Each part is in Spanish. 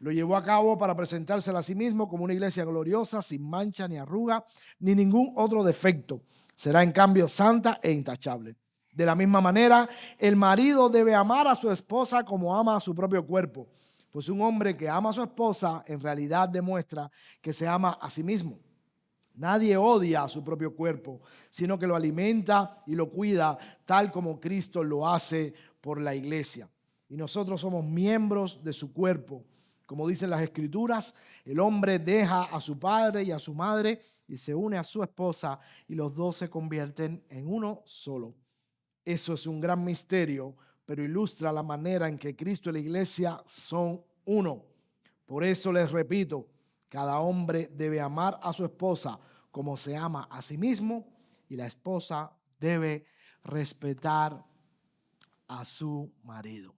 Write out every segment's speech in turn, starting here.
Lo llevó a cabo para presentársela a sí mismo como una iglesia gloriosa, sin mancha ni arruga, ni ningún otro defecto. Será en cambio santa e intachable. De la misma manera, el marido debe amar a su esposa como ama a su propio cuerpo. Pues un hombre que ama a su esposa en realidad demuestra que se ama a sí mismo. Nadie odia a su propio cuerpo, sino que lo alimenta y lo cuida, tal como Cristo lo hace por la iglesia. Y nosotros somos miembros de su cuerpo. Como dicen las Escrituras, el hombre deja a su padre y a su madre y se une a su esposa y los dos se convierten en uno solo. Eso es un gran misterio, pero ilustra la manera en que Cristo y la iglesia son uno. Por eso les repito, cada hombre debe amar a su esposa como se ama a sí mismo y la esposa debe respetar a su marido.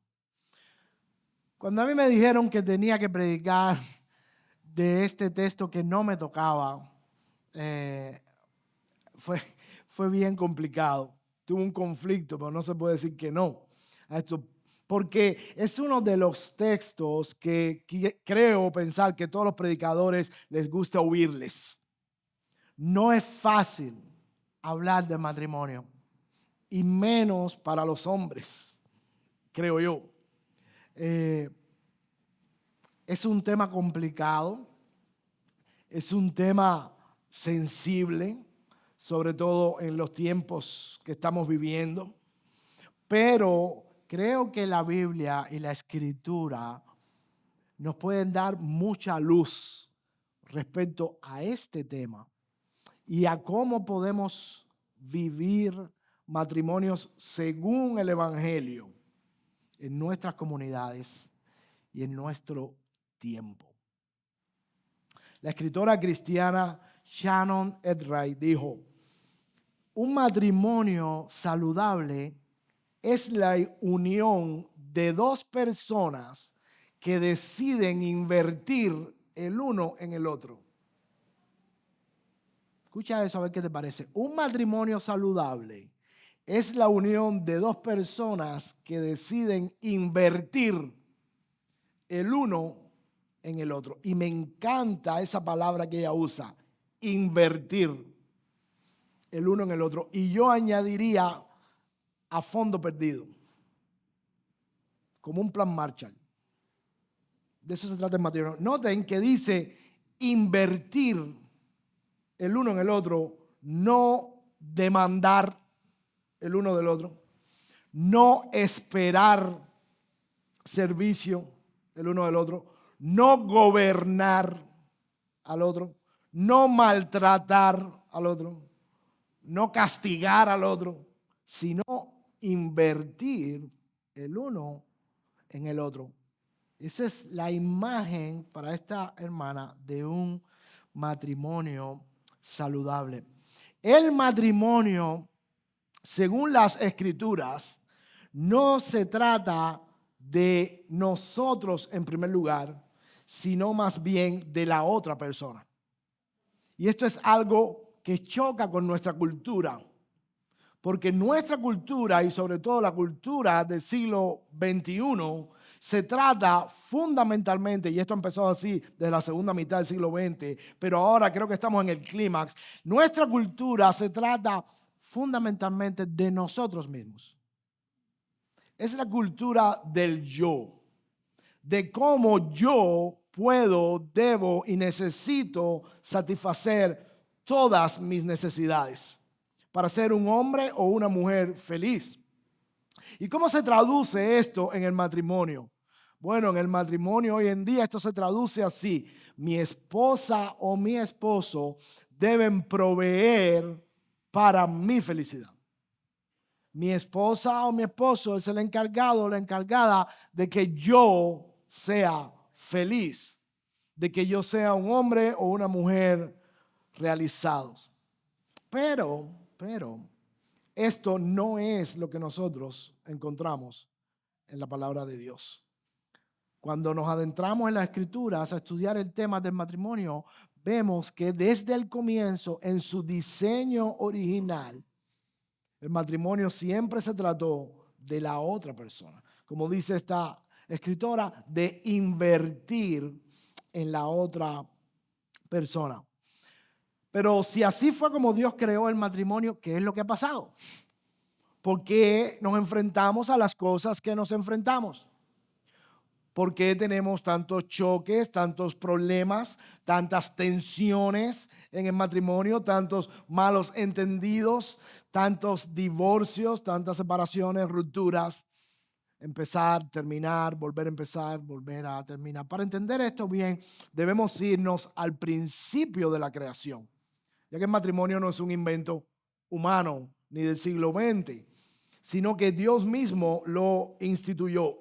Cuando a mí me dijeron que tenía que predicar de este texto que no me tocaba, fue bien complicado. Tuve un conflicto, pero no se puede decir que no a esto, porque es uno de los textos que creo pensar que todos los predicadores les gusta oírles. No es fácil hablar de matrimonio, y menos para los hombres, creo yo. Es un tema complicado, es un tema sensible, sobre todo en los tiempos que estamos viviendo, pero creo que la Biblia y la Escritura nos pueden dar mucha luz respecto a este tema y a cómo podemos vivir matrimonios según el Evangelio en nuestras comunidades y en nuestro tiempo. La escritora cristiana Shannon Edright dijo: un matrimonio saludable es la unión de dos personas que deciden invertir el uno en el otro. Escucha eso a ver qué te parece. Un matrimonio saludable es la unión de dos personas que deciden invertir el uno en el otro. Y me encanta esa palabra que ella usa, invertir el uno en el otro. Y yo añadiría a fondo perdido, como un plan Marshall. De eso se trata el matrimonio. Noten que dice invertir el uno en el otro, no demandar el uno del otro, no esperar servicio el uno del otro, no gobernar al otro, no maltratar al otro, no castigar al otro, sino invertir el uno en el otro. Esa es la imagen para esta hermana de un matrimonio saludable. El matrimonio, según las Escrituras, no se trata de nosotros en primer lugar, sino más bien de la otra persona. Y esto es algo que choca con nuestra cultura, porque nuestra cultura y sobre todo la cultura del siglo XXI se trata fundamentalmente, y esto empezó así desde la segunda mitad del siglo XX, pero ahora creo que estamos en el clímax. Nuestra cultura se trata fundamentalmente de nosotros mismos. Es la cultura del yo, de cómo yo puedo, debo y necesito satisfacer todas mis necesidades para ser un hombre o una mujer feliz. ¿Y cómo se traduce esto en el matrimonio? Bueno, en el matrimonio hoy en día esto se traduce así: mi esposa o mi esposo deben proveer para mi felicidad. Mi esposa o mi esposo es el encargado o la encargada de que yo sea feliz, de que yo sea un hombre o una mujer realizados. Pero, esto no es lo que nosotros encontramos en la palabra de Dios. Cuando nos adentramos en las Escrituras a estudiar el tema del matrimonio, vemos que desde el comienzo, en su diseño original, el matrimonio siempre se trató de la otra persona. Como dice esta escritora, de invertir en la otra persona. Pero si así fue como Dios creó el matrimonio, ¿qué es lo que ha pasado? ¿Por qué nos enfrentamos a las cosas que nos enfrentamos? ¿Por qué tenemos tantos choques, tantos problemas, tantas tensiones en el matrimonio, tantos malos entendidos, tantos divorcios, tantas separaciones, rupturas? Empezar, terminar, volver a empezar, volver a terminar. Para entender esto bien, debemos irnos al principio de la creación, ya que el matrimonio no es un invento humano ni del siglo XX, sino que Dios mismo lo instituyó.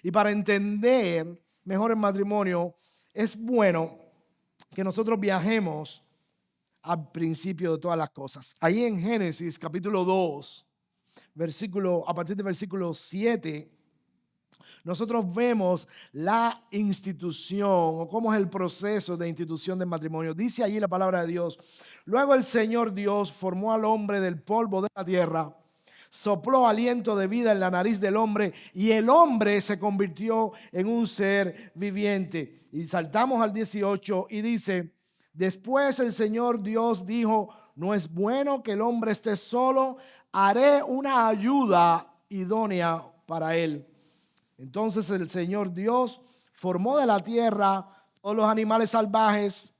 Y para entender mejor el matrimonio, es bueno que nosotros viajemos al principio de todas las cosas. Ahí en Génesis capítulo 2, a partir del versículo 7, nosotros vemos la institución o cómo es el proceso de institución del matrimonio. Dice allí la palabra de Dios: luego el Señor Dios formó al hombre del polvo de la tierra, sopló aliento de vida en la nariz del hombre y el hombre se convirtió en un ser viviente. Y saltamos al 18 y dice: después el Señor Dios dijo, no es bueno que el hombre esté solo, haré una ayuda idónea para él. Entonces el Señor Dios formó de la tierra todos los animales salvajes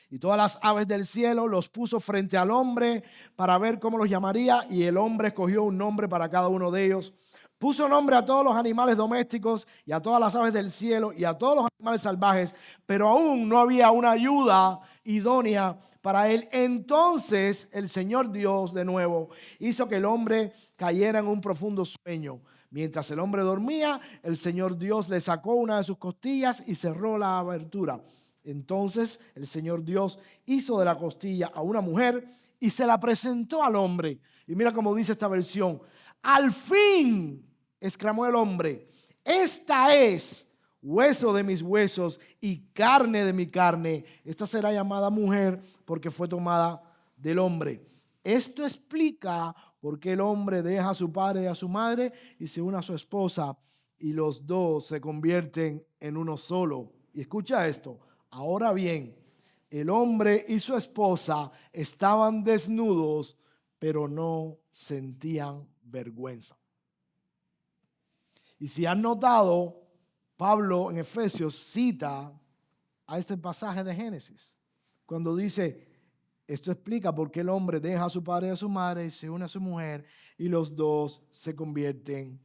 y todas las aves del cielo, los puso frente al hombre para ver cómo los llamaría, y el hombre escogió un nombre para cada uno de ellos. Puso nombre a todos los animales domésticos y a todas las aves del cielo y a todos los animales salvajes, pero aún no había una ayuda idónea para él. Entonces el Señor Dios de nuevo hizo que el hombre cayera en un profundo sueño. Mientras el hombre dormía, el Señor Dios le sacó una de sus costillas y cerró la abertura. Entonces el Señor Dios hizo de la costilla a una mujer y se la presentó al hombre. Y mira cómo dice esta versión: al fin, exclamó el hombre, esta es hueso de mis huesos y carne de mi carne. Esta será llamada mujer porque fue tomada del hombre. Esto explica por qué el hombre deja a su padre y a su madre y se une a su esposa y los dos se convierten en uno solo. Y escucha esto: ahora bien, el hombre y su esposa estaban desnudos, pero no sentían vergüenza. Y si han notado, Pablo en Efesios cita a este pasaje de Génesis, cuando dice: esto explica por qué el hombre deja a su padre y a su madre y se une a su mujer y los dos se convierten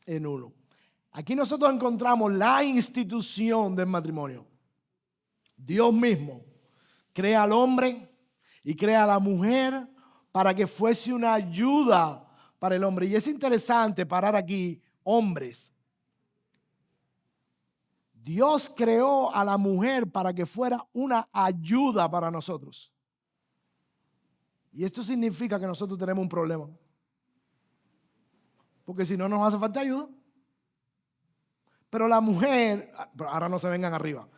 en uno. Aquí nosotros encontramos la institución del matrimonio. Dios mismo crea al hombre y crea a la mujer para que fuese una ayuda para el hombre. Y es interesante parar aquí, hombres. Dios creó a la mujer para que fuera una ayuda para nosotros. Y esto significa que nosotros tenemos un problema. Porque si no nos hace falta ayuda. Pero la mujer, ahora no se vengan arriba.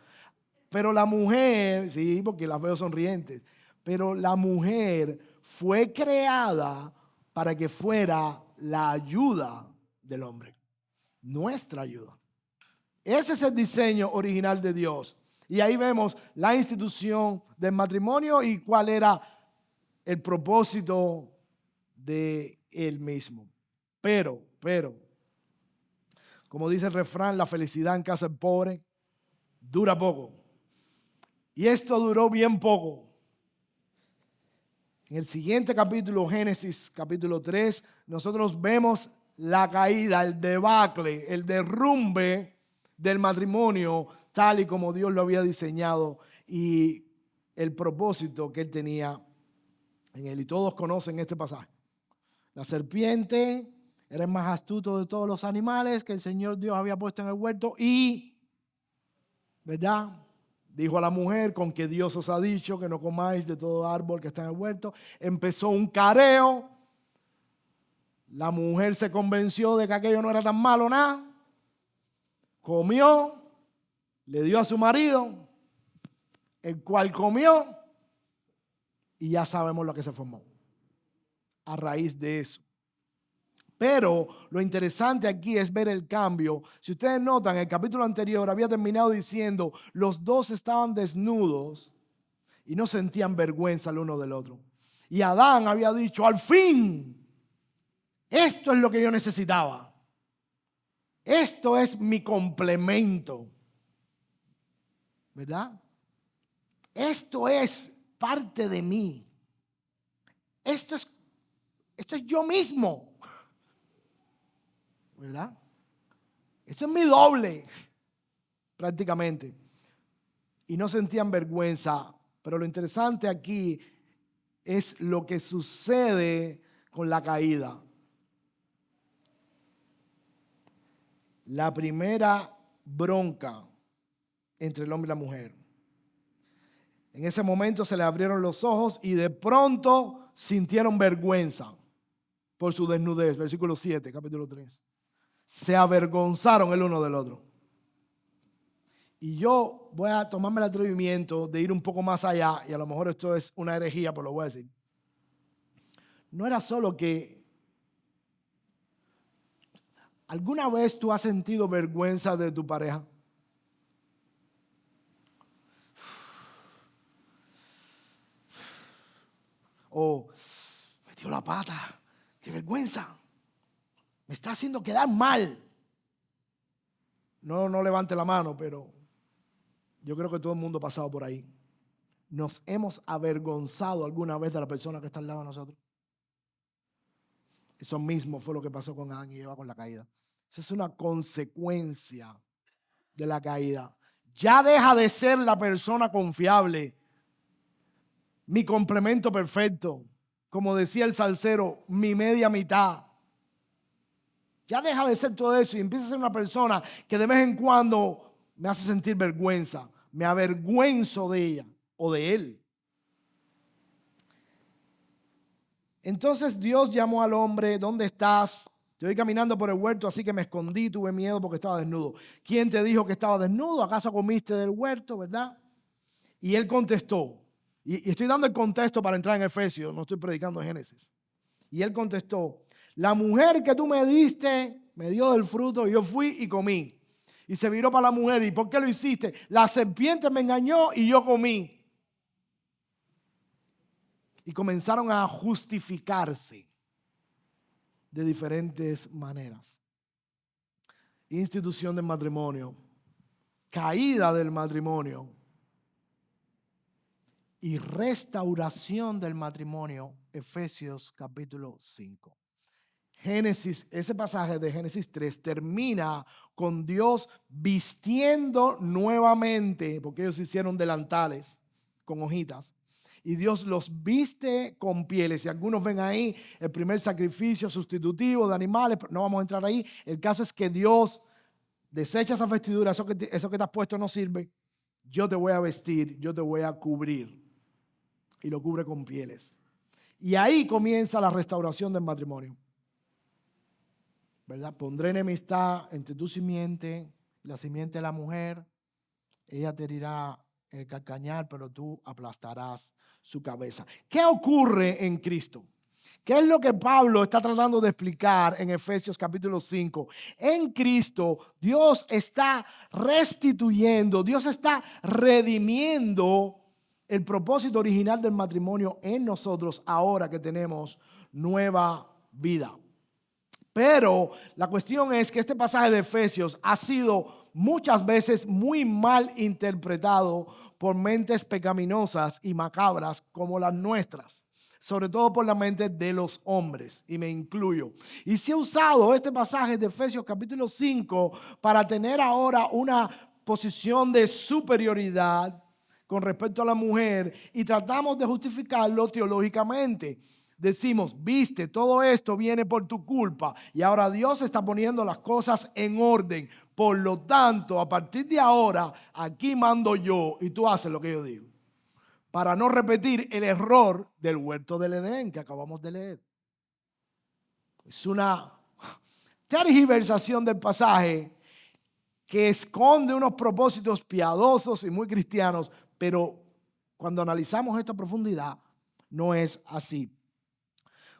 Pero la mujer, sí, porque las veo sonrientes. Pero la mujer fue creada para que fuera la ayuda del hombre. Nuestra ayuda. Ese es el diseño original de Dios. Y ahí vemos la institución del matrimonio y cuál era el propósito de él mismo. Pero, como dice el refrán, la felicidad en casa del pobre dura poco. Y esto duró bien poco. En el siguiente capítulo, Génesis capítulo 3, nosotros vemos la caída, el debacle, el derrumbe del matrimonio tal y como Dios lo había diseñado y el propósito que él tenía en él. Y todos conocen este pasaje. La serpiente era el más astuto de todos los animales que el Señor Dios había puesto en el huerto y, ¿verdad?, dijo a la mujer: con que Dios os ha dicho que no comáis de todo árbol que está en el huerto. Empezó un careo. La mujer se convenció de que aquello no era tan malo nada. Comió, le dio a su marido, el cual comió, y ya sabemos lo que se formó a raíz de eso. Pero lo interesante aquí es ver el cambio. Si ustedes notan, el capítulo anterior había terminado diciendo, los dos estaban desnudos y no sentían vergüenza el uno del otro. Y Adán había dicho, al fin, esto es lo que yo necesitaba. Esto es mi complemento. ¿Verdad? Esto es parte de mí. Esto es yo mismo. ¿Verdad? Esto es mi doble, prácticamente. Y no sentían vergüenza. Pero lo interesante aquí es lo que sucede con la caída. La primera bronca entre el hombre y la mujer. En ese momento se le abrieron los ojos y de pronto sintieron vergüenza por su desnudez. Versículo 7, capítulo 3. Se avergonzaron el uno del otro. Y yo voy a tomarme el atrevimiento de ir un poco más allá, y a lo mejor esto es una herejía, pero lo voy a decir. No era solo que ¿alguna vez tú has sentido vergüenza de tu pareja? O metió la pata, qué vergüenza, me está haciendo quedar mal. No levante la mano, pero yo creo que todo el mundo ha pasado por ahí. ¿Nos hemos avergonzado alguna vez de la persona que está al lado de nosotros? Eso mismo fue lo que pasó con Adán y Eva con la caída. Esa es una consecuencia de la caída. Ya deja de ser la persona confiable, mi complemento perfecto, como decía el salsero, mi media mitad. Ya deja de ser todo eso y empieza a ser una persona que de vez en cuando me hace sentir vergüenza, me avergüenzo de ella o de él. Entonces Dios llamó al hombre, ¿dónde estás? Estoy caminando por el huerto, así que me escondí, tuve miedo porque estaba desnudo. ¿Quién te dijo que estaba desnudo? ¿Acaso comiste del huerto, verdad? Y él contestó, y estoy dando el contexto para entrar en Efesios, no estoy predicando en Génesis. Y él contestó, la mujer que tú me diste me dio del fruto y yo fui y comí. Y se viró para la mujer, ¿y por qué lo hiciste? La serpiente me engañó y yo comí. Y comenzaron a justificarse de diferentes maneras. Institución del matrimonio, caída del matrimonio y restauración del matrimonio, Efesios capítulo 5. Génesis, ese pasaje de Génesis 3 termina con Dios vistiendo nuevamente, porque ellos hicieron delantales con hojitas, y Dios los viste con pieles. Y algunos ven ahí el primer sacrificio sustitutivo de animales, pero no vamos a entrar ahí. El caso es que Dios desecha esa vestidura, eso que te has puesto no sirve. Yo te voy a vestir, yo te voy a cubrir. Y lo cubre con pieles. Y ahí comienza la restauración del matrimonio. ¿Verdad? Pondré enemistad entre tu simiente y la simiente de la mujer. Ella te herirá el calcañar, pero tú aplastarás su cabeza. ¿Qué ocurre en Cristo? ¿Qué es lo que Pablo está tratando de explicar en Efesios capítulo 5? En Cristo Dios está restituyendo, Dios está redimiendo el propósito original del matrimonio en nosotros ahora que tenemos nueva vida. Pero la cuestión es que este pasaje de Efesios ha sido muchas veces muy mal interpretado por mentes pecaminosas y macabras como las nuestras, sobre todo por la mente de los hombres, y me incluyo. Y se ha usado este pasaje de Efesios capítulo 5 para tener ahora una posición de superioridad con respecto a la mujer y tratamos de justificarlo teológicamente. Decimos, viste, todo esto viene por tu culpa y ahora Dios está poniendo las cosas en orden. Por lo tanto, a partir de ahora, aquí mando yo y tú haces lo que yo digo. Para no repetir el error del huerto del Edén que acabamos de leer. Es una tergiversación del pasaje que esconde unos propósitos piadosos y muy cristianos, pero cuando analizamos esto a profundidad, no es así.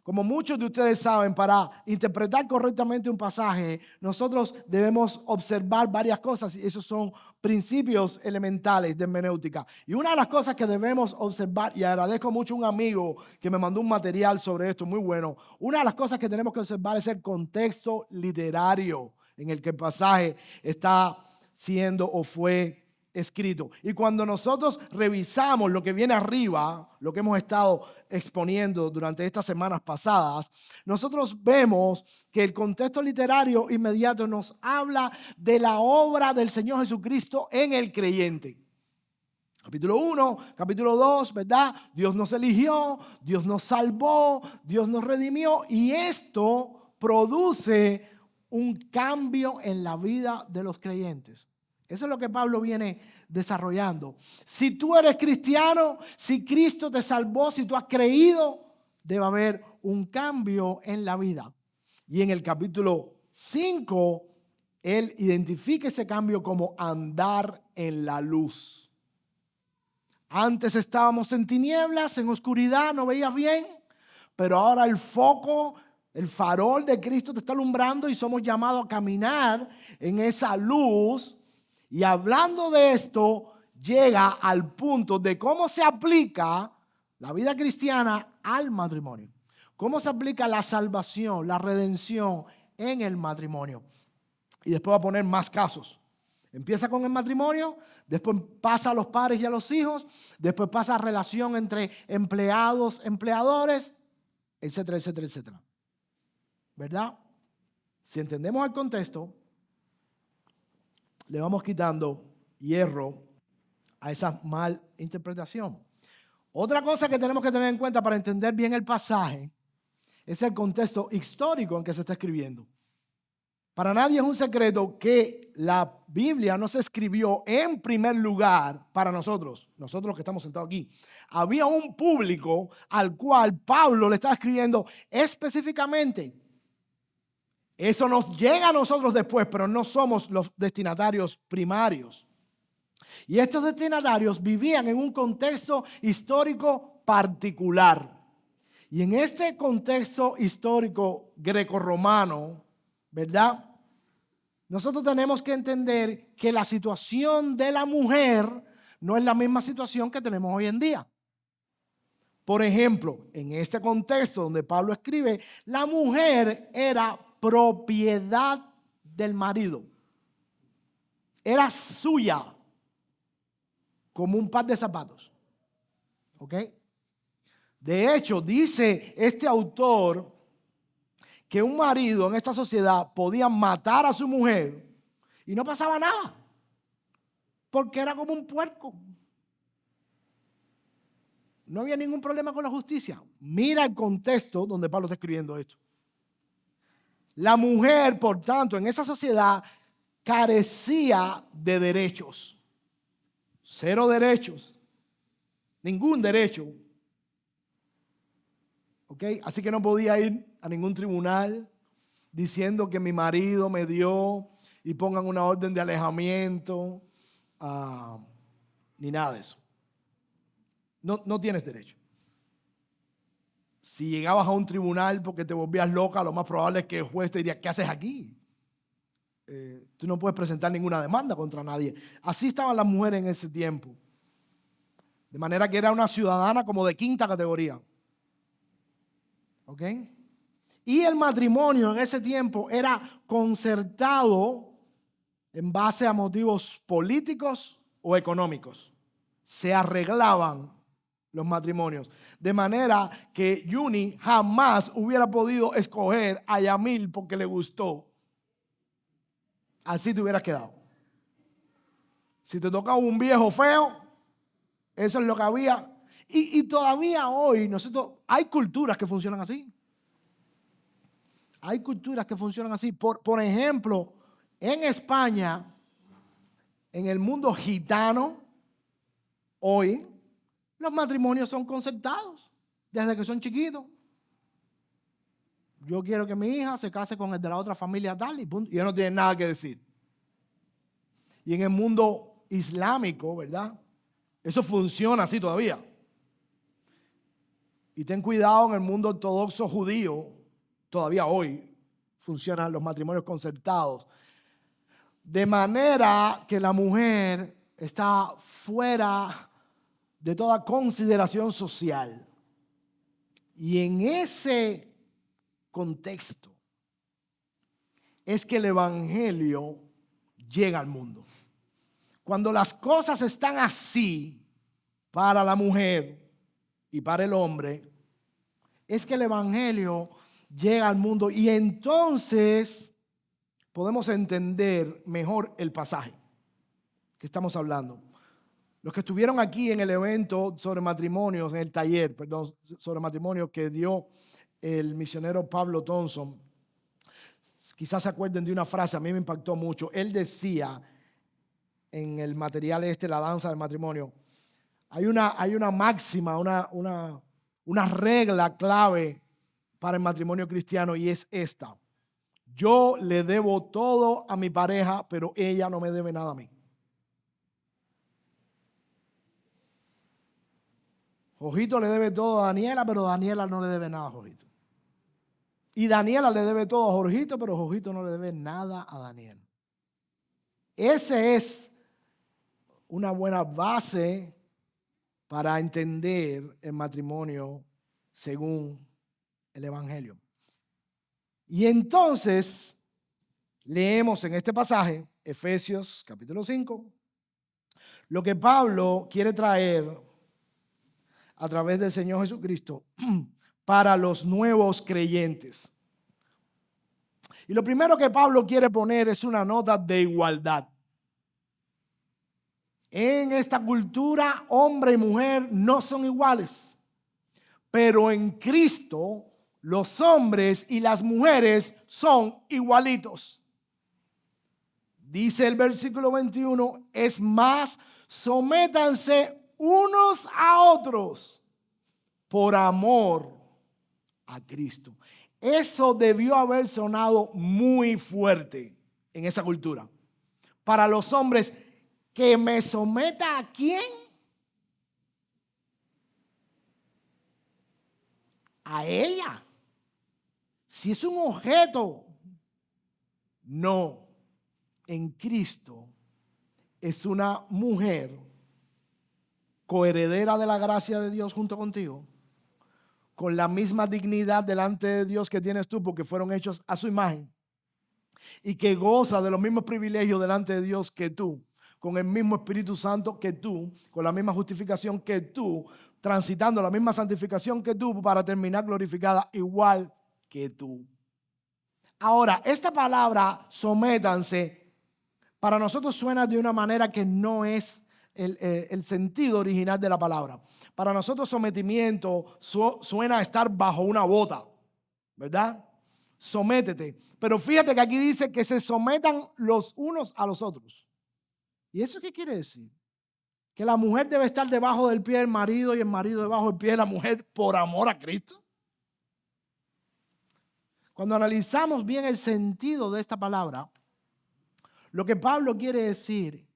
Como muchos de ustedes saben, para interpretar correctamente un pasaje, nosotros debemos observar varias cosas y esos son principios elementales de hermenéutica. Y una de las cosas que debemos observar, y agradezco mucho a un amigo que me mandó un material sobre esto muy bueno, una de las cosas que tenemos que observar es el contexto literario en el que el pasaje está siendo o fue escrito. Y cuando nosotros revisamos lo que viene arriba, lo que hemos estado exponiendo durante estas semanas pasadas, nosotros vemos que el contexto literario inmediato nos habla de la obra del Señor Jesucristo en el creyente. Capítulo 1, capítulo 2, ¿verdad? Dios nos eligió, Dios nos salvó, Dios nos redimió y esto produce un cambio en la vida de los creyentes. Eso es lo que Pablo viene desarrollando. Si tú eres cristiano, si Cristo te salvó, si tú has creído, debe haber un cambio en la vida. Y en el capítulo 5, él identifica ese cambio como andar en la luz. Antes estábamos en tinieblas, en oscuridad, no veías bien, pero ahora el foco, el farol de Cristo te está alumbrando y somos llamados a caminar en esa luz. Y hablando de esto, llega al punto de cómo se aplica la vida cristiana al matrimonio. Cómo se aplica la salvación, la redención en el matrimonio. Y después va a poner más casos. Empieza con el matrimonio, después pasa a los padres y a los hijos, después pasa a relación entre empleados, empleadores, etcétera, etcétera, etcétera. ¿Verdad? Si entendemos el contexto, le vamos quitando hierro a esa mal interpretación. Otra cosa que tenemos que tener en cuenta para entender bien el pasaje es el contexto histórico en que se está escribiendo. Para nadie es un secreto que la Biblia no se escribió en primer lugar para nosotros los que estamos sentados aquí. Había un público al cual Pablo le estaba escribiendo específicamente. Eso nos llega a nosotros después, pero no somos los destinatarios primarios. Y estos destinatarios vivían en un contexto histórico particular. Y en este contexto histórico grecorromano, ¿verdad? Nosotros tenemos que entender que la situación de la mujer no es la misma situación que tenemos hoy en día. Por ejemplo, en este contexto donde Pablo escribe, la mujer era propiedad del marido. Era suya, como un par de zapatos. ¿Ok? De hecho, dice este autor que un marido en esta sociedad podía matar a su mujer y no pasaba nada, porque era como un puerco. No había ningún problema con la justicia. Mira el contexto donde Pablo está escribiendo esto. La mujer, por tanto, en esa sociedad carecía de derechos. Cero derechos. Ningún derecho. ¿Ok? Así que no podía ir a ningún tribunal diciendo que mi marido me dio y pongan una orden de alejamiento, ni nada de eso. No tienes derecho. Si llegabas a un tribunal porque te volvías loca, lo más probable es que el juez te diría, ¿qué haces aquí? Tú no puedes presentar ninguna demanda contra nadie. Así estaban las mujeres en ese tiempo. De manera que era una ciudadana como de quinta categoría. ¿Ok? Y el matrimonio en ese tiempo era concertado en base a motivos políticos o económicos. Se arreglaban los matrimonios. De manera que Yuni jamás hubiera podido escoger a Yamil porque le gustó. Así te hubieras quedado. Si te tocaba un viejo feo, eso es lo que había. Y todavía hoy hay culturas que funcionan así. Hay culturas que funcionan así. Por ejemplo, en España, en el mundo gitano, hoy, los matrimonios son concertados desde que son chiquitos. Yo quiero que mi hija se case con el de la otra familia tal y punto. Y ellos no tienen nada que decir. Y en el mundo islámico, ¿verdad? Eso funciona así todavía. Y ten cuidado, en el mundo ortodoxo judío, todavía hoy funcionan los matrimonios concertados. De manera que la mujer está fuera de toda consideración social. Y en ese contexto es que el evangelio llega al mundo. Cuando las cosas están así para la mujer y para el hombre, es que el evangelio llega al mundo y entonces podemos entender mejor el pasaje que estamos hablando. Los que estuvieron aquí en el evento sobre matrimonios, en el taller, sobre matrimonios que dio el misionero Pablo Thompson, quizás se acuerden de una frase, a mí me impactó mucho. Él decía en el material la danza del matrimonio, hay una máxima, una regla clave para el matrimonio cristiano y es esta: yo le debo todo a mi pareja, pero ella no me debe nada a mí. Jojito le debe todo a Daniela, pero Daniela no le debe nada a Jojito. Y Daniela le debe todo a Jorgito, pero Jorgito no le debe nada a Daniel. Esa es una buena base para entender el matrimonio según el Evangelio. Y entonces leemos en este pasaje, Efesios capítulo 5, lo que Pablo quiere traer a través del Señor Jesucristo para los nuevos creyentes. Y lo primero que Pablo quiere poner es una nota de igualdad. En esta cultura, hombre y mujer no son iguales, pero en Cristo los hombres y las mujeres son igualitos. Dice el versículo 21, es más, sométanse unos a otros por amor a Cristo. Eso debió haber sonado muy fuerte en esa cultura. Para los hombres, ¿que me someta a quién? A ella. Si es un objeto. No. En Cristo es una mujer coheredera de la gracia de Dios junto contigo, con la misma dignidad delante de Dios que tienes tú, porque fueron hechos a su imagen, y que goza de los mismos privilegios delante de Dios que tú, con el mismo Espíritu Santo que tú, con la misma justificación que tú, transitando la misma santificación que tú, para terminar glorificada igual que tú. Ahora, esta palabra sométanse para nosotros suena de una manera que no es el sentido original de la palabra. Para nosotros sometimiento suena a estar bajo una bota, ¿verdad? Sométete. Pero fíjate que aquí dice que se sometan los unos a los otros. ¿Y eso qué quiere decir? Que la mujer debe estar debajo del pie del marido y el marido debajo del pie de la mujer por amor a Cristo. Cuando analizamos bien el sentido de esta palabra, lo que Pablo quiere decir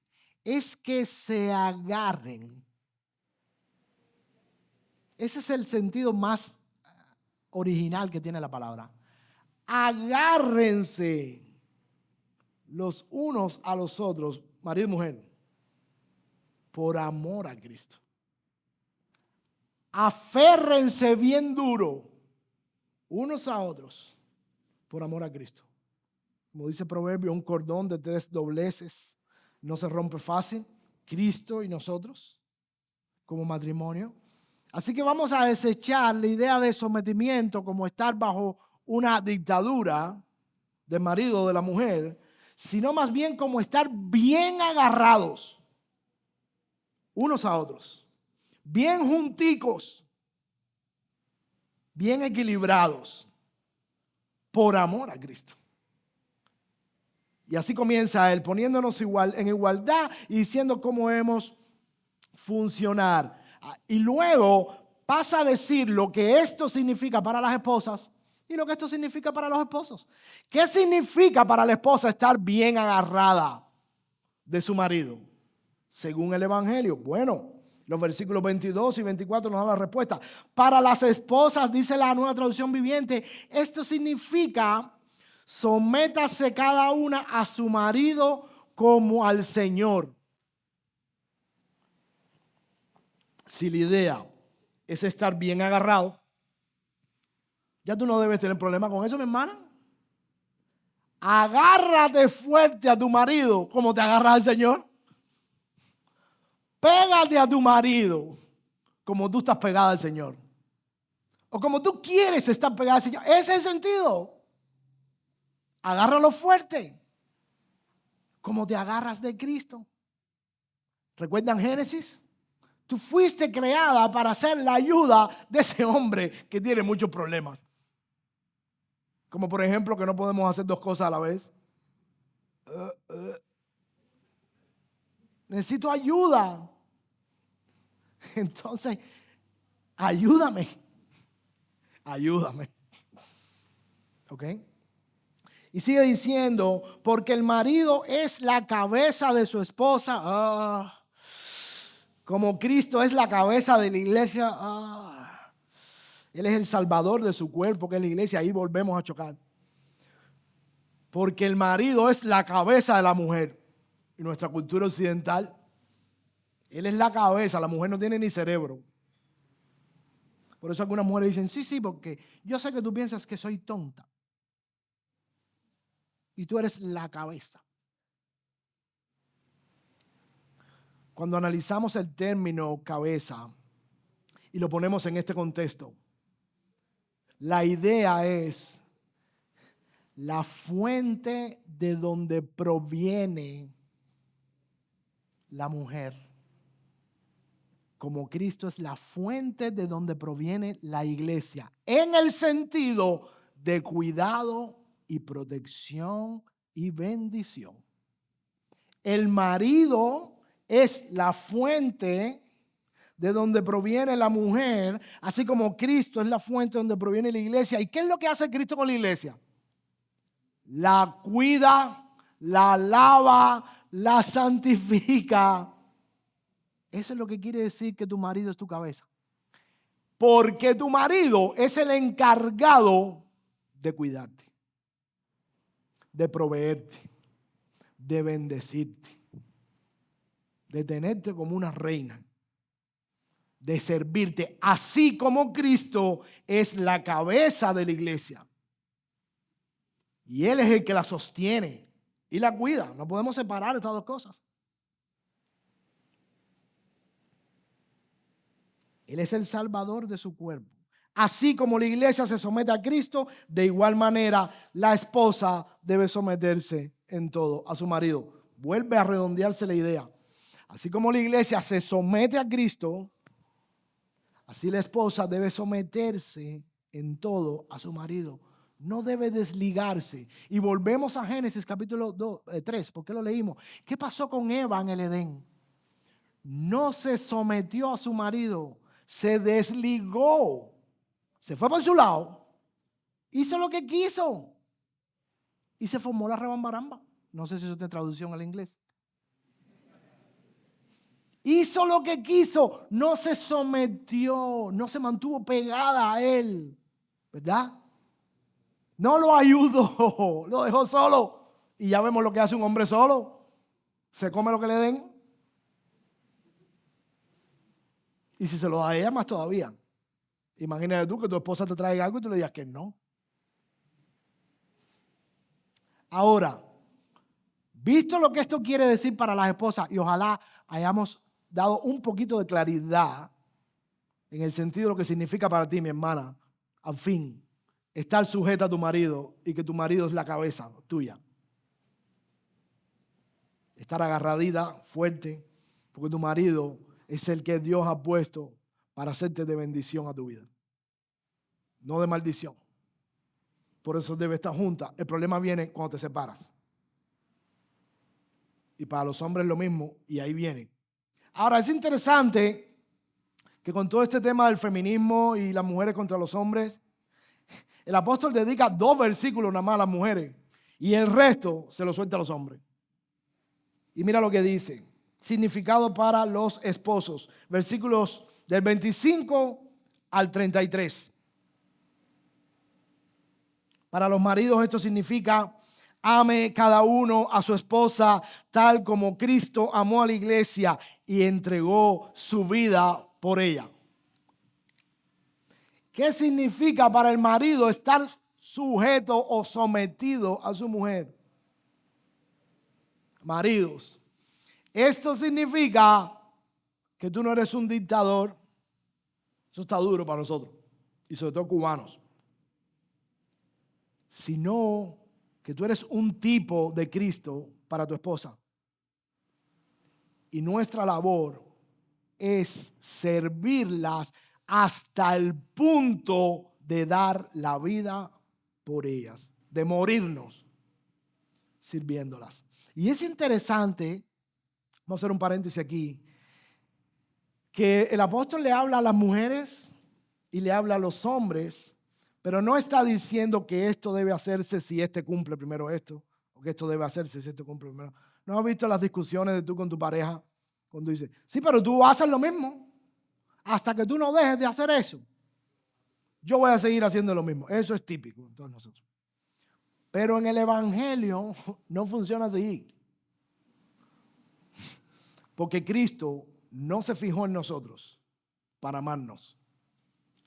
es que se agarren. Ese es el sentido más original que tiene la palabra. Agárrense los unos a los otros, marido y mujer, por amor a Cristo. Aférrense bien duro unos a otros por amor a Cristo. Como dice el proverbio, un cordón de 3 dobleces no se rompe fácil. Cristo y nosotros como matrimonio. Así que vamos a desechar la idea de sometimiento como estar bajo una dictadura del marido o de la mujer, sino más bien como estar bien agarrados unos a otros, bien junticos, bien equilibrados, por amor a Cristo. Y así comienza él, poniéndonos en igualdad y diciendo cómo debemos funcionar. Y luego pasa a decir lo que esto significa para las esposas y lo que esto significa para los esposos. ¿Qué significa para la esposa estar bien agarrada de su marido? Según el Evangelio. Bueno, Los versículos 22 y 24 nos dan la respuesta. Para las esposas, dice la Nueva Traducción Viviente, esto significa: sométase cada una a su marido como al Señor. Si la idea es estar bien agarrado, ya tú no debes tener problema con eso, mi hermana. Agárrate fuerte a tu marido como te agarras al Señor. Pégate a tu marido como tú estás pegada al Señor. O como tú quieres estar pegada al Señor. Ese es el sentido. Agárralo fuerte. Como te agarras de Cristo. ¿Recuerdan Génesis? Tú fuiste creada para ser la ayuda de ese hombre que tiene muchos problemas. Como por ejemplo que no podemos hacer dos cosas a la vez. Necesito ayuda. Entonces, ayúdame. ¿Ok? Y sigue diciendo, porque el marido es la cabeza de su esposa. Como Cristo es la cabeza de la iglesia. Él es el salvador de su cuerpo, que es la iglesia. Ahí volvemos a chocar. Porque el marido es la cabeza de la mujer. En nuestra cultura occidental, él es la cabeza. La mujer no tiene ni cerebro. Por eso algunas mujeres dicen, sí, porque yo sé que tú piensas que soy tonta. Y tú eres la cabeza. Cuando analizamos el término cabeza y lo ponemos en este contexto, la idea es la fuente de donde proviene la mujer. Como Cristo es la fuente de donde proviene la iglesia, en el sentido de cuidado y protección y bendición. El marido es la fuente de donde proviene la mujer, así como Cristo es la fuente de donde proviene la iglesia. ¿Y qué es lo que hace Cristo con la iglesia? La cuida, la lava, la santifica. Eso es lo que quiere decir que tu marido es tu cabeza. Porque tu marido es el encargado de cuidarte, de proveerte, de bendecirte, de tenerte como una reina, de servirte, así como Cristo es la cabeza de la iglesia. Y Él es el que la sostiene y la cuida. No podemos separar estas dos cosas. Él es el salvador de su cuerpo. Así como la iglesia se somete a Cristo, de igual manera la esposa debe someterse en todo a su marido. Vuelve a redondearse la idea. Así como la iglesia se somete a Cristo, así la esposa debe someterse en todo a su marido. No debe desligarse. Y volvemos a Génesis capítulo 3, ¿por qué lo leímos? ¿Qué pasó con Eva en el Edén? No se sometió a su marido, se desligó, se fue por su lado, hizo lo que quiso y se formó la rebambaramba. No sé si eso tiene traducción al inglés. Hizo lo que quiso, no se sometió, no se mantuvo pegada a él, ¿verdad? No lo ayudó, lo dejó solo. Y ya vemos lo que hace un hombre solo. Se come lo que le den. Y si se lo da a ella, más todavía. Imagínate tú que tu esposa te traiga algo y tú le digas que no. Ahora, visto lo que esto quiere decir para las esposas, y ojalá hayamos dado un poquito de claridad en el sentido de lo que significa para ti, mi hermana, al fin, estar sujeta a tu marido y que tu marido es la cabeza tuya. Estar agarradita, fuerte, porque tu marido es el que Dios ha puesto para hacerte de bendición a tu vida, no de maldición. Por eso debe estar junta. El problema viene cuando te separas. Y para los hombres lo mismo, y ahí viene. Ahora, es interesante que con todo este tema del feminismo y las mujeres contra los hombres, el apóstol dedica 2 versículos nada más a las mujeres y el resto se lo suelta a los hombres. Y mira lo que dice. significado para los esposos. Versículos del 25 al 33. Para los maridos esto significa: ame cada uno a su esposa tal como Cristo amó a la iglesia y entregó su vida por ella. ¿Qué significa para el marido estar sujeto o sometido a su mujer? Maridos, esto significa que tú no eres un dictador. Eso está duro para nosotros, y sobre todo cubanos. Sino que tú eres un tipo de Cristo para tu esposa. Y nuestra labor es servirlas hasta el punto de dar la vida por ellas, de morirnos sirviéndolas. Y es interesante, vamos a hacer un paréntesis aquí, que el apóstol le habla a las mujeres y le habla a los hombres, pero no está diciendo que esto debe hacerse si este cumple primero esto, o que esto debe hacerse si este cumple primero. ¿No has visto las discusiones de tú con tu pareja? Cuando dices, sí, pero tú haces lo mismo. Hasta que tú no dejes de hacer eso, yo voy a seguir haciendo lo mismo. Eso es típico en todos nosotros. Pero en el evangelio no funciona así. Porque Cristo no se fijó en nosotros para amarnos.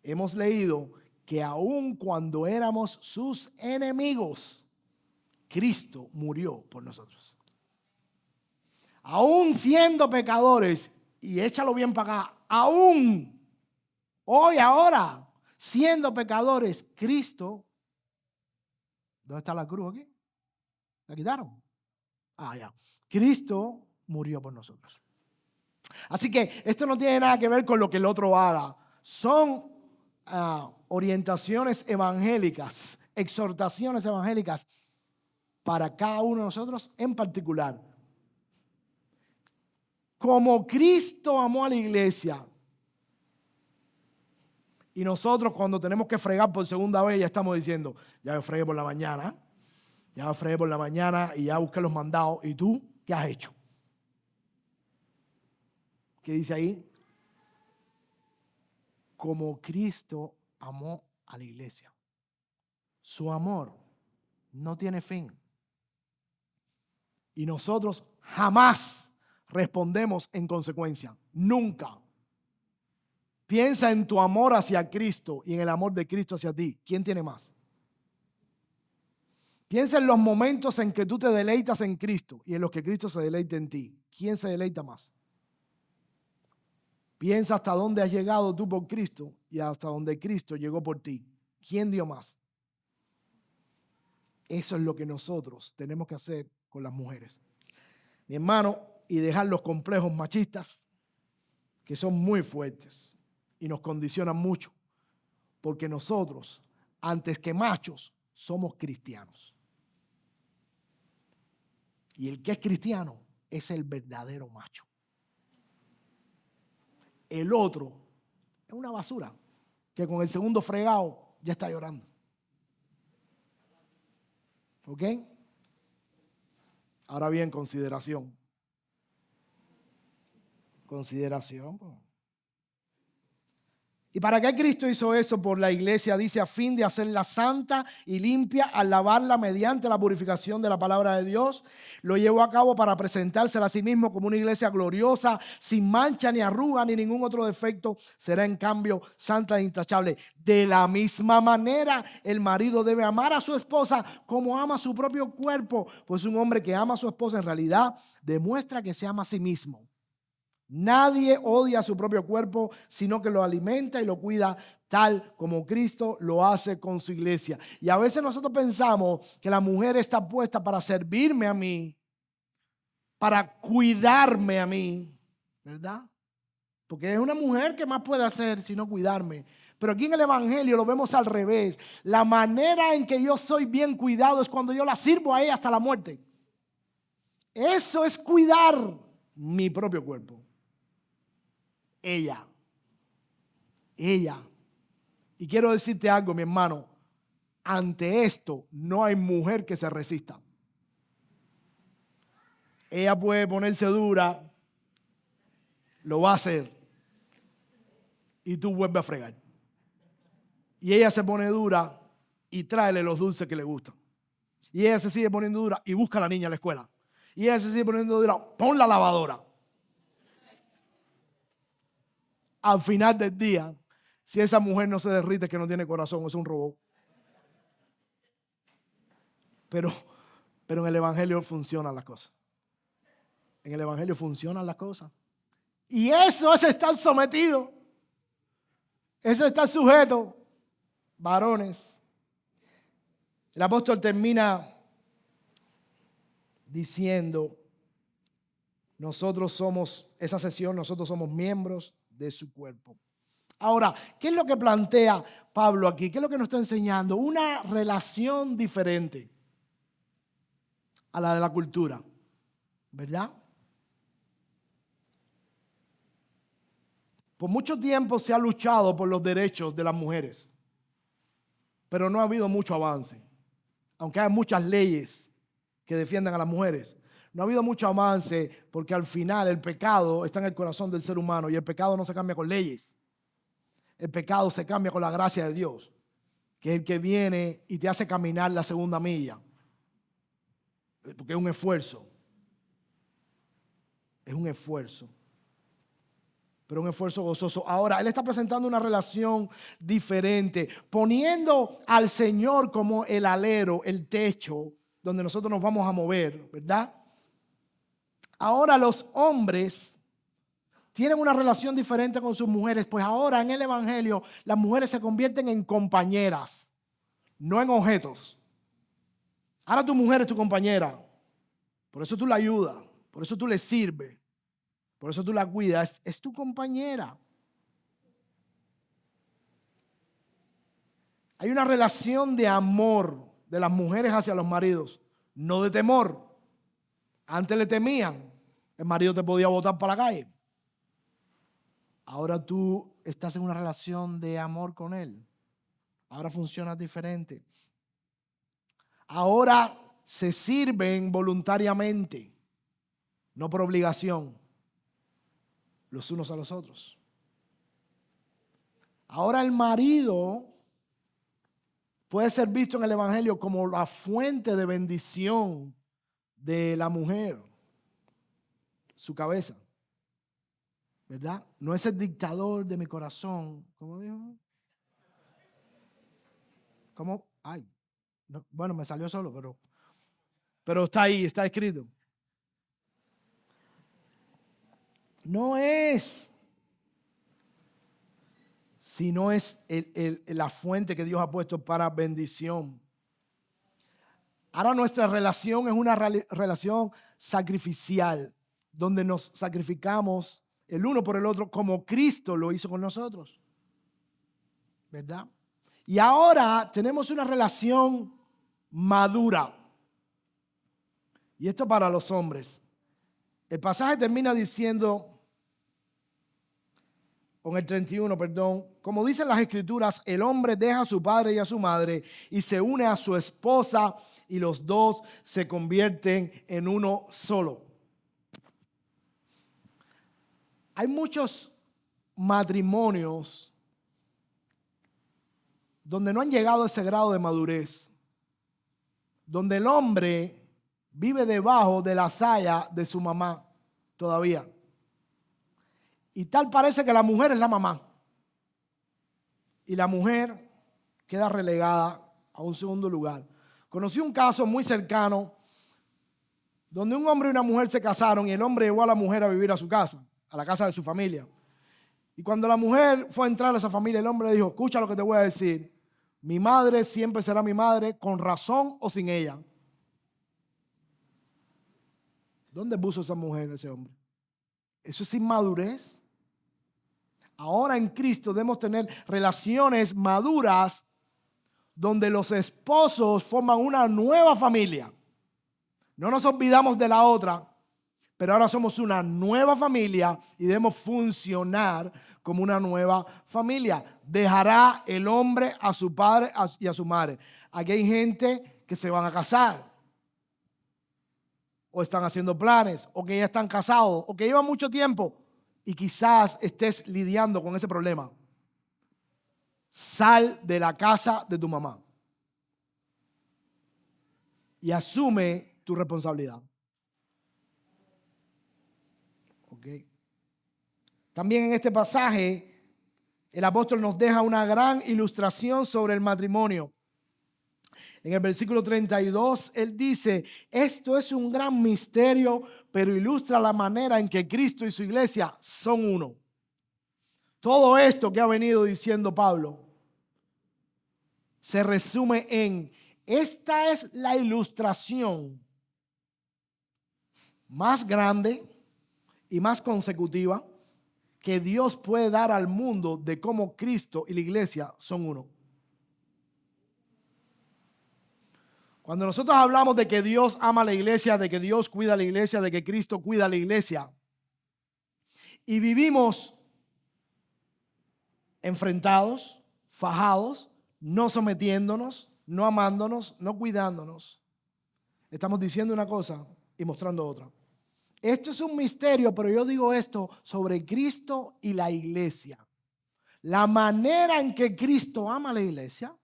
Hemos leído que aun cuando éramos sus enemigos, Cristo murió por nosotros. Aun siendo pecadores, y échalo bien para acá, aún hoy, ahora, siendo pecadores, Cristo, ¿dónde está la cruz aquí? ¿La quitaron? Ya. Cristo murió por nosotros. Así que esto no tiene nada que ver con lo que el otro haga. Son orientaciones evangélicas, exhortaciones evangélicas para cada uno de nosotros en particular. Como Cristo amó a la iglesia, y nosotros cuando tenemos que fregar por segunda vez ya estamos diciendo, ya yo fregué por la mañana, y ya busqué los mandados. ¿Y tú qué has hecho? ¿Qué dice ahí? Como Cristo amó a la iglesia. Su amor no tiene fin. Y nosotros jamás respondemos en consecuencia. Nunca. Piensa en tu amor hacia Cristo y en el amor de Cristo hacia ti. ¿Quién tiene más? Piensa en los momentos en que tú te deleitas en Cristo y en los que Cristo se deleita en ti. ¿Quién se deleita más? Piensa hasta dónde has llegado tú por Cristo y hasta dónde Cristo llegó por ti. ¿Quién dio más? Eso es lo que nosotros tenemos que hacer con las mujeres. Mi hermano, y dejar los complejos machistas que son muy fuertes y nos condicionan mucho, porque nosotros, antes que machos, somos cristianos. Y el que es cristiano es el verdadero macho. El otro es una basura que con el segundo fregado ya está llorando. ¿Ok? Ahora bien, consideración. ¿Y para qué Cristo hizo eso por la iglesia? Dice, a fin de hacerla santa y limpia, al lavarla mediante la purificación de la palabra de Dios. Lo llevó a cabo para presentársela a sí mismo como una iglesia gloriosa, sin mancha ni arruga ni ningún otro defecto. Será en cambio santa e intachable. De la misma manera, el marido debe amar a su esposa como ama a su propio cuerpo. Pues un hombre que ama a su esposa en realidad demuestra que se ama a sí mismo. Nadie odia a su propio cuerpo, sino que lo alimenta y lo cuida tal como Cristo lo hace con su iglesia. Y a veces nosotros pensamos que la mujer está puesta para servirme a mí, para cuidarme a mí, ¿verdad? Porque es una mujer que más puede hacer sino cuidarme. Pero aquí en el evangelio lo vemos al revés. La manera en que yo soy bien cuidado es cuando yo la sirvo a ella hasta la muerte. Eso es cuidar mi propio cuerpo. Ella. Y quiero decirte algo, mi hermano. Ante esto no hay mujer que se resista. Ella puede ponerse dura, lo va a hacer y tú vuelves a fregar. Y ella se pone dura y tráele los dulces que le gustan. Y ella se sigue poniendo dura y busca a la niña en la escuela. Y ella se sigue poniendo dura, pon la lavadora. Al final del día, si esa mujer no se derrite, que no tiene corazón, es un robot. Pero en el Evangelio funcionan las cosas. En el Evangelio funcionan las cosas. Y eso es estar sometido. Eso es estar sujeto. Varones. El apóstol termina diciendo, nosotros somos miembros de su cuerpo. Ahora, ¿qué es lo que plantea Pablo aquí? ¿Qué es lo que nos está enseñando? Una relación diferente a la de la cultura, ¿verdad? Por mucho tiempo se ha luchado por los derechos de las mujeres, pero no ha habido mucho avance. Aunque hay muchas leyes que defiendan a las mujeres, no ha habido mucho avance porque al final el pecado está en el corazón del ser humano y el pecado no se cambia con leyes. El pecado se cambia con la gracia de Dios, que es el que viene y te hace caminar la segunda milla. Porque es un esfuerzo. Es un esfuerzo. Pero un esfuerzo gozoso. Ahora, él está presentando una relación diferente, poniendo al Señor como el alero, el techo, donde nosotros nos vamos a mover, ¿verdad? Ahora los hombres tienen una relación diferente con sus mujeres, pues ahora en el Evangelio las mujeres se convierten en compañeras, no en objetos. Ahora tu mujer es tu compañera, por eso tú la ayudas, por eso tú le sirves, por eso tú la cuidas, es tu compañera. Hay una relación de amor de las mujeres hacia los maridos, no de temor. Antes le temían, el marido te podía botar para la calle. Ahora tú estás en una relación de amor con él. Ahora funciona diferente. Ahora se sirven voluntariamente, no por obligación, los unos a los otros. Ahora el marido puede ser visto en el Evangelio como la fuente de bendición de la mujer, su cabeza, ¿verdad? No es el dictador de mi corazón. ¿Cómo dijo? ¿Cómo? Ay, no, bueno, me salió solo, pero está ahí, está escrito. No es, sino es la fuente que Dios ha puesto para bendición. Ahora nuestra relación es una relación sacrificial, donde nos sacrificamos el uno por el otro como Cristo lo hizo con nosotros, ¿verdad? Y ahora tenemos una relación madura. Y esto para los hombres. El pasaje termina diciendo, con el 31, perdón, como dicen las escrituras, el hombre deja a su padre y a su madre y se une a su esposa y los dos se convierten en uno solo. Hay muchos matrimonios donde no han llegado a ese grado de madurez, donde el hombre vive debajo de la saya de su mamá todavía. Y tal parece que la mujer es la mamá. Y la mujer queda relegada a un segundo lugar. Conocí un caso muy cercano donde un hombre y una mujer se casaron y el hombre llevó a la mujer a vivir a su casa, a la casa de su familia. Y cuando la mujer fue a entrar a esa familia, el hombre le dijo, escucha lo que te voy a decir. Mi madre siempre será mi madre, con razón o sin ella. ¿Dónde puso esa mujer ese hombre? Eso es inmadurez. Ahora en Cristo debemos tener relaciones maduras donde los esposos forman una nueva familia. No nos olvidamos de la otra, pero ahora somos una nueva familia y debemos funcionar como una nueva familia. Dejará el hombre a su padre y a su madre. Aquí hay gente que se van a casar, o están haciendo planes, o que ya están casados, o que llevan mucho tiempo. y quizás estés lidiando con ese problema, sal de la casa de tu mamá y asume tu responsabilidad. ¿Ok? También en este pasaje, el apóstol nos deja una gran ilustración sobre el matrimonio. En el versículo 32, él dice, esto es un gran misterio, pero ilustra la manera en que Cristo y su iglesia son uno. Todo esto que ha venido diciendo Pablo se resume en, esta es la ilustración más grande y más consecutiva que Dios puede dar al mundo de cómo Cristo y la iglesia son uno. Cuando nosotros hablamos de que Dios ama a la iglesia, de que Dios cuida a la iglesia, de que Cristo cuida a la iglesia, y vivimos enfrentados, fajados, no sometiéndonos, no amándonos, no cuidándonos, estamos diciendo una cosa y mostrando otra. Esto es un misterio, pero yo digo esto sobre Cristo y la iglesia. La manera en que Cristo ama a la iglesia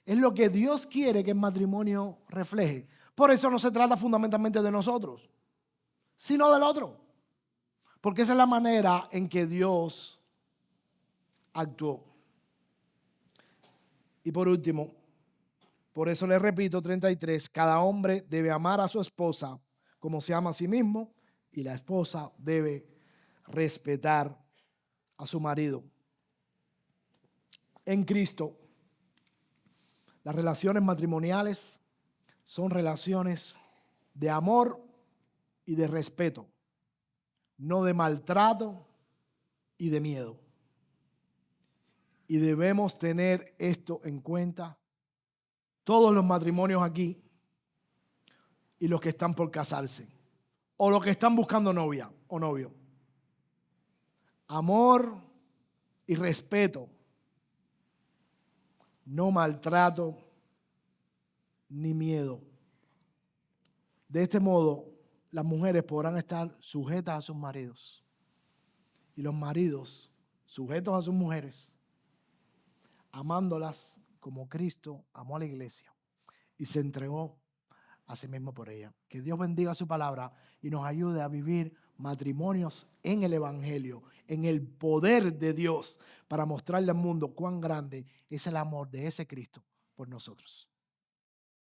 es lo que Dios quiere que el matrimonio refleje. Por eso no se trata fundamentalmente de nosotros, sino del otro. Porque esa es la manera en que Dios actuó. Y por último, por eso le repito, 33, cada hombre debe amar a su esposa como se ama a sí mismo y la esposa debe respetar a su marido. En Cristo, las relaciones matrimoniales son relaciones de amor y de respeto, no de maltrato y de miedo. Y debemos tener esto en cuenta, todos los matrimonios aquí y los que están por casarse, o los que están buscando novia o novio. Amor y respeto, no maltrato ni miedo. De este modo, las mujeres podrán estar sujetas a sus maridos y los maridos sujetos a sus mujeres, amándolas como Cristo amó a la iglesia y se entregó a sí mismo por ella. Que Dios bendiga su palabra y nos ayude a vivir matrimonios en el evangelio, en el poder de Dios, para mostrarle al mundo cuán grande es el amor de ese Cristo por nosotros.